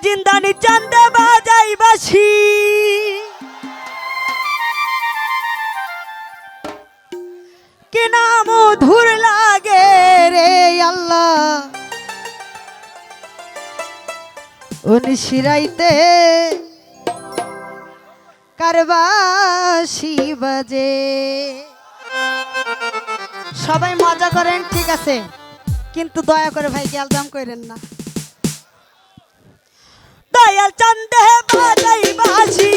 জিন্দানি চান্দে বাজাই বাসি কি না মধুর লাগে রে আল্লাহ উনিশিরাইতে কারবাসি বাজে। সবাই মজা করেন ঠিক আছে, কিন্তু দয়া করে ভাইকে আলদাম করেন না। দয়াল চান্দে বাজাই বাসি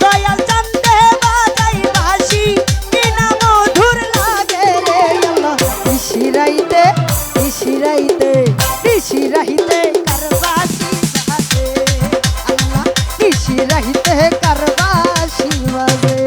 দয়াল চান্দে বাজাই বাসি কি না মধুর লাগে রে আল্লাহ ইশিরাইতে ইশিরাইতে ইশিরাইতে কারবাসি বাজে আল্লাহ ইশিরাইতে কারবাসি বাজে।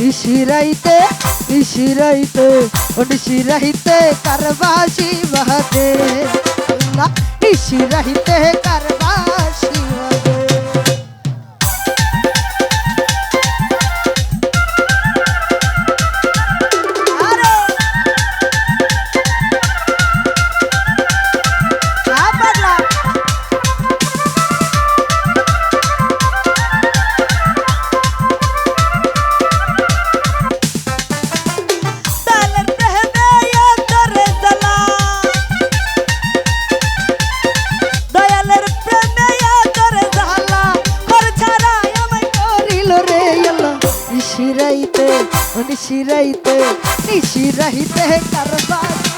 ইশিরাইতে ইশিরাইতে ইশিরাইতে কারবাসি বাজে আল্লাহ ইশিরাইতে কারবাসি বাজে। ইশিরাইতে ইশিরাইতে ইশিরাইতে কারবাসি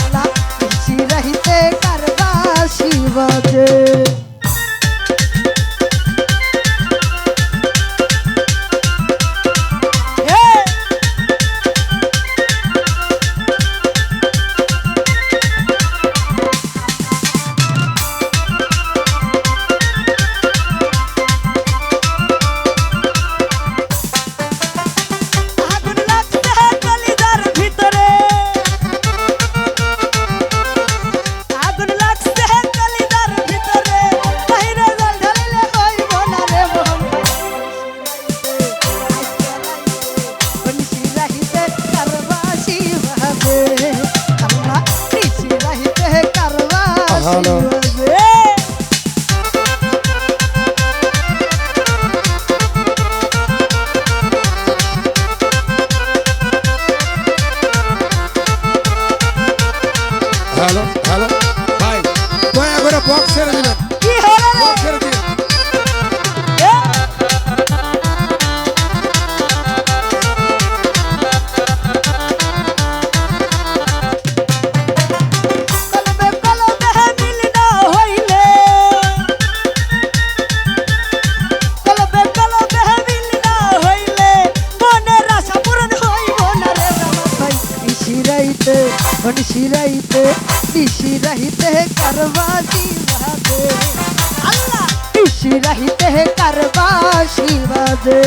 আল্লাহ ইশিরাইতে কারবাসি বাজে। Hello. Hello, hello. Bye. Daya করে বক্স ছেড়ে দিবেন। কি হলো রে? বক্স ছেড়ে দিবেন। ইশিরাইতে ইশিরাইতে কারবাসি বাজে আল্লাহ ইশিরাইতে কারবাসি বাজে।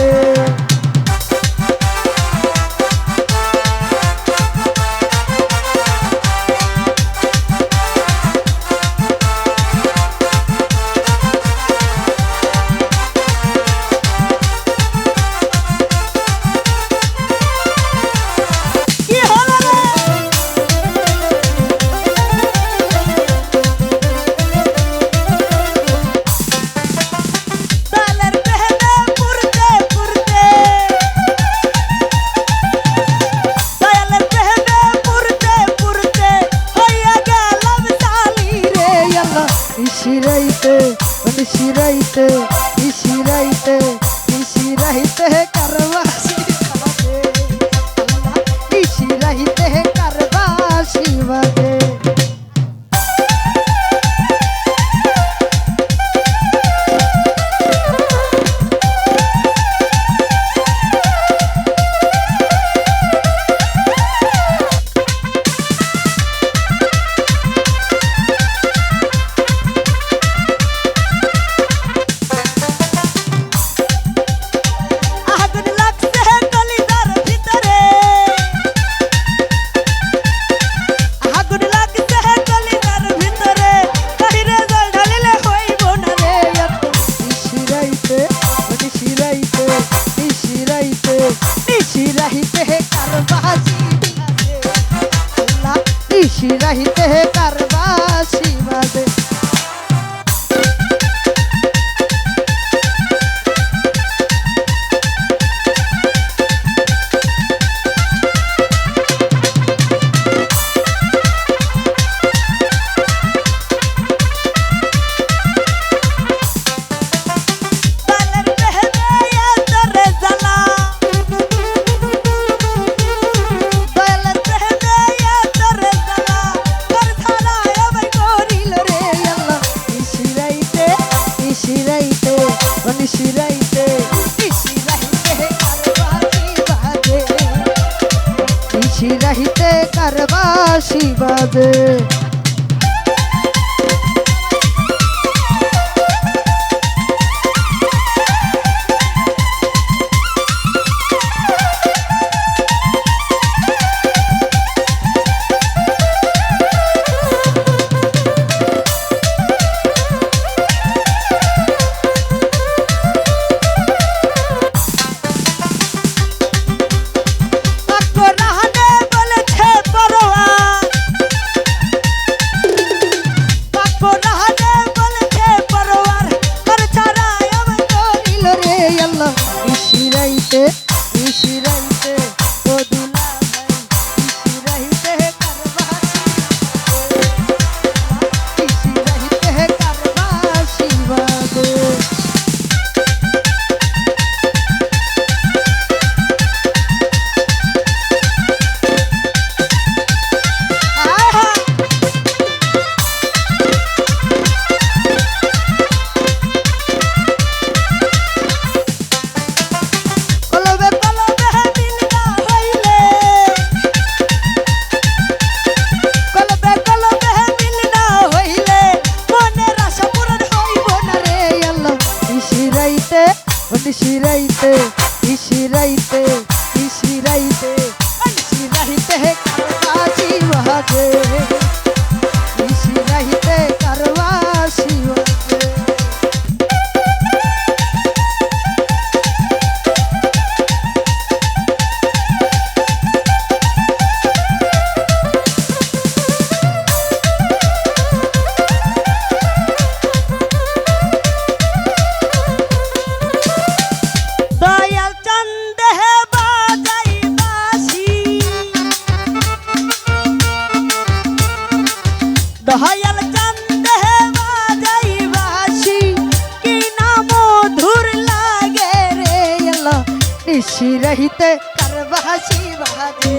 নিশিরাইতে নিশিরাইতে নিশিরাইতে নিশিরাইতে কারবাসি বাজে নিশিরাইতে কারবাসি বাজে নিশিরাইতে কারবাসি বাজে নিশিরাইতে নিশিরাইতে কারবাসি বাজে নিশিরাইতে কারবাসি বাজে নিশিরাইতে নিশিরাইতে ও দুলা ভাই নিশিরাইতে কারবাসি নিশিরাইতে কারবাসি বাজে নিশিরাইতে নিশিরাইতে নিশিরাইতে নিশিরাইতে কারবাসি বাজে নিশিরাইতে কারবাসি বাজে দয়াল চন্দে বাজাই বাসি কি না মধুর লাগে রে আল্লাহ নিশিরাইতে কারবাসি বাজে